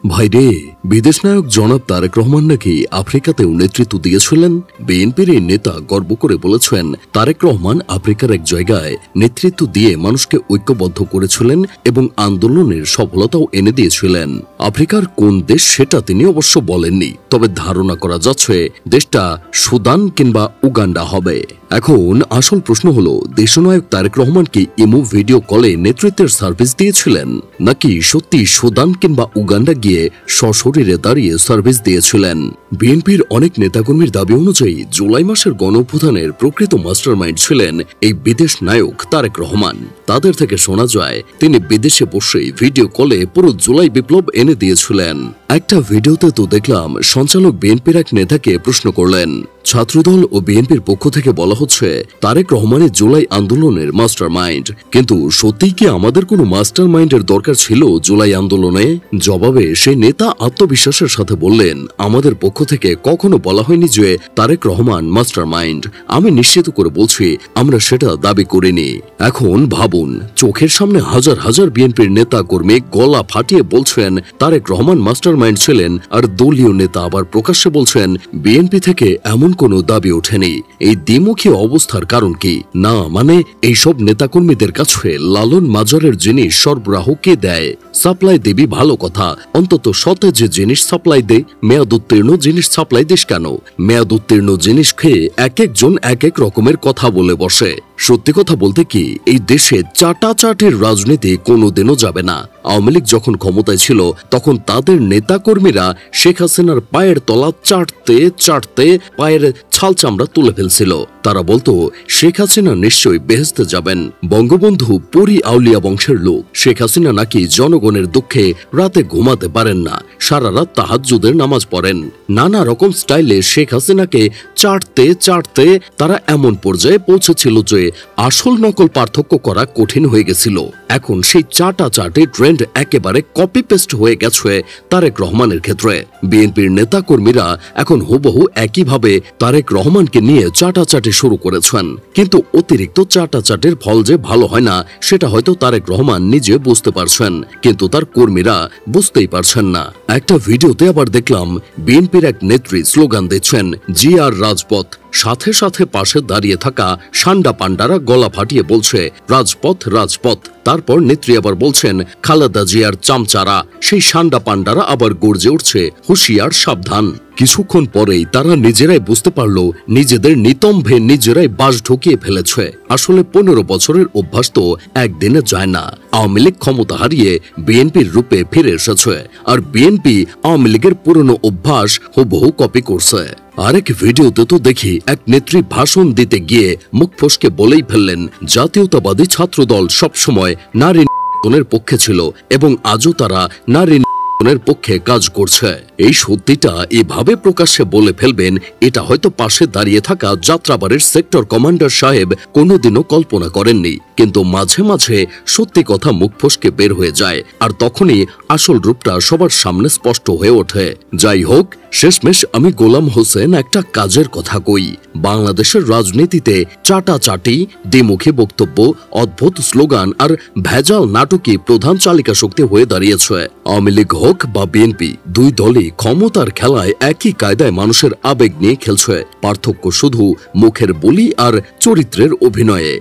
ভাইরে, বিদেশ নায়ক জনাব তারেক রহমান নাকি আফ্রিকাতেও নেতৃত্ব দিয়েছিলেন। বিএনপির এই নেতা গর্ব করে বলেছেন, তারেক রহমান আফ্রিকার এক জায়গায় নেতৃত্ব দিয়ে মানুষকে ঐক্যবদ্ধ করেছিলেন এবং আন্দোলনের সফলতাও এনে দিয়েছিলেন। আফ্রিকার কোন দেশ সেটা তিনি অবশ্য বলেননি, তবে ধারণা করা যাচ্ছে দেশটা সুদান কিংবা উগান্ডা হবে। এখন আসল প্রশ্ন হলো, দেশনায়ক তারেক রহমান কি ইমো ভিডিও কলে নেতৃত্বের সার্ভিস দিয়েছিলেন, নাকি সত্যি সুদান কিংবা উগান্ডা গিয়ে সশরীরে দাঁড়িয়ে সার্ভিস দিয়েছিলেন? বিএনপির অনেক নেতাকর্মীর দাবি অনুযায়ী জুলাই মাসের গণঅভ্যুত্থানের প্রকৃত মাস্টারমাইন্ড ছিলেন এই বিদেশ নায়ক তারেক রহমান। তাদের থেকে শোনা যায় তিনি বিদেশে বসেই ভিডিও কলে পুরো জুলাই বিপ্লব এনে দিয়েছিলেন। একটা ভিডিওতে তো দেখলাম সঞ্চালক বিএনপির এক নেতাকে প্রশ্ন করলেন, ছাত্রদল ও বিএনপির পক্ষ থেকে বলা হচ্ছে তারেক রহমানের জুলাই আন্দোলনের মাস্টার মাইন্ড, কিন্তু সত্যিই কি আমাদের কোনো মাস্টার মাইন্ডের দরকার ছিল জুলাই আন্দোলনে? জবাবে সেই নেতা আত্মবিশ্বাসের সাথে বললেন, আমাদের পক্ষ থেকে কখনো বলা হয়নি যে তারেক রহমান মাস্টার মাইন্ড। আমি নিশ্চিত করে বলছি, আমরা সেটা দাবি করিনি। এখন ভাবুন, চোখের সামনে হাজার হাজার বিএনপির নেতা কর্মী গলা ফাটিয়ে বলছেন তারেক রহমান মাস্টার মাইন্ড ছিলেন, আর দলীয় নেতা আবার প্রকাশ্যে বলছেন বিএনপি থেকে এমন কোনো দাবি ওঠেনি। এই দ্বিমুখী অবস্থার কারণ কি? না মানে এইসব নেতাকর্মীদের কাছে লালন মাজারের জিনিস সরবরাহ কে দেয়? সাপ্লাই দেবী ভালো কথা, অন্তত সতেজ যে জিনিস সাপ্লাই দেয়। মেয়াদ উত্তীর্ণ জিনিস সাপ্লাই দিস কেন? মেয়াদ উত্তীর্ণ জিনিস খেয়ে এক একজন এক এক রকমের কথা বলে বসে। সত্যি কথা বলতে কি, এই দেশে চাটাচাটির রাজনীতি কোনোদিনও যাবে না। আওয়ামী লীগ যখন ক্ষমতায় ছিল তখন তাদের নেতাকর্মীরা শেখ হাসিনার পায়ের তলা চাটতে চাটতে পায়ের ছাল চামড়া তুলে ফেলছিল। তারা বলতো শেখ হাসিনা নিশ্চয়ই বেহেশতে যাবেন। বঙ্গবন্ধু পরি আউলিয়া বংশের লোক। শেখ হাসিনা নাকি জনগণের দুঃখে রাতে ঘুমাতে পারেন না, সারা রাত তাহাজ্জুদের নামাজ পড়েন। নানা রকম স্টাইলে শেখ হাসিনাকে চাটতে চাটতে তারা এমন পর্যায়ে পৌঁছেছিল যে আসল নকল পার্থক্য করা কঠিন হয়ে গেছিল। এখন সেই চাটাচাটি ট্রেন্ড একেবারে কপি পেস্ট হয়ে গেছে তারেক রহমানের ক্ষেত্রে। বিএনপির নেতা কর্মীরা এখন হুবহু একইভাবে তারেক রহমানকে নিয়ে চাটাচাটি শুরু করেছেন, কিন্তু অতিরিক্ত চাটাচাটির ফল যে ভালো হয় না সেটা হয়তো তারেক রহমান নিজে বুঝতে পারছেন, কিন্তু তার কর্মীরা বুঝতেই পারছেন না। একটা ভিডিওতে আবার দেখলাম বিএনপির এক নেত্রী স্লোগান দিচ্ছেন, জি আর রাজপথ। সাথে সাথে পাশে দাঁড়িয়ে থাকা সান্ডা পান্ডারা গলা ফাটিয়ে বলছে রাজপথ রাজপথ। তারপর নেত্রী আবার বলছেন খালেদা জিয়ার চামচারা। সেই সান্ডা পান্ডারা আবার গর্জে উঠছে হুঁশিয়ার সাবধান। কিছুক্ষণ পরেই তারা নিজেরাই বুঝতে পারল নিজেদের নিতম্ভে নিজেরাই বাস ঢুকিয়ে ফেলেছে। আসলে 15 বছরের অভ্যাস তো একদিনে যায় না। আওয়ামী লীগ ক্ষমতা হারিয়ে বিএনপির রূপে ফিরে এসেছে, আর বিএনপি আওয়ামী লীগের পুরনো অভ্যাস হুবহু কপি করছে। আরেক ভিডিওতে তো দেখি এক নেত্রী ভাষণ দিতে গিয়ে মুখ ফসকে বলেই ফেললেন, জাতীয়তাবাদী ছাত্রদল সবসময় নারী নির্যাতনের পক্ষে ছিল এবং আজও তারা নারী পক্ষে কাজ করছে। এই সত্যিটা এভাবে প্রকাশ্যে বলে ফেলবেন, এটা হয়তো পাশে দাঁড়িয়ে থাকা যাত্রাবাড়ির সেক্টর কমান্ডার সাহেব কোনোদিনও কল্পনা করেননি, কিন্তু মাঝে মাঝে সত্যি কথা মুখ ফসকে বের হয়ে যায়, আর তখনই আসল রূপটা সবার সামনে স্পষ্ট হয়ে ওঠে। যাই হোক, শেষমেশ আমি গোলাম হোসেন একটা কাজের কথা কই। বাংলাদেশের রাজনীতিতে চাটাচাটি, দ্বিমুখী বক্তব্য, অদ্ভুত স্লোগান আর ভেজাল নাটকই প্রধান চালিকা শক্তি হয়ে দাঁড়িয়েছে। আওয়ামী লীগ হোক বা বিএনপি, দুই দলই ক্ষমতার খেলায় একই কায়দায় মানুষের আবেগ নিয়ে খেলছে। পার্থক্য শুধু মুখের বুলি আর চরিত্রের অভিনয়ে।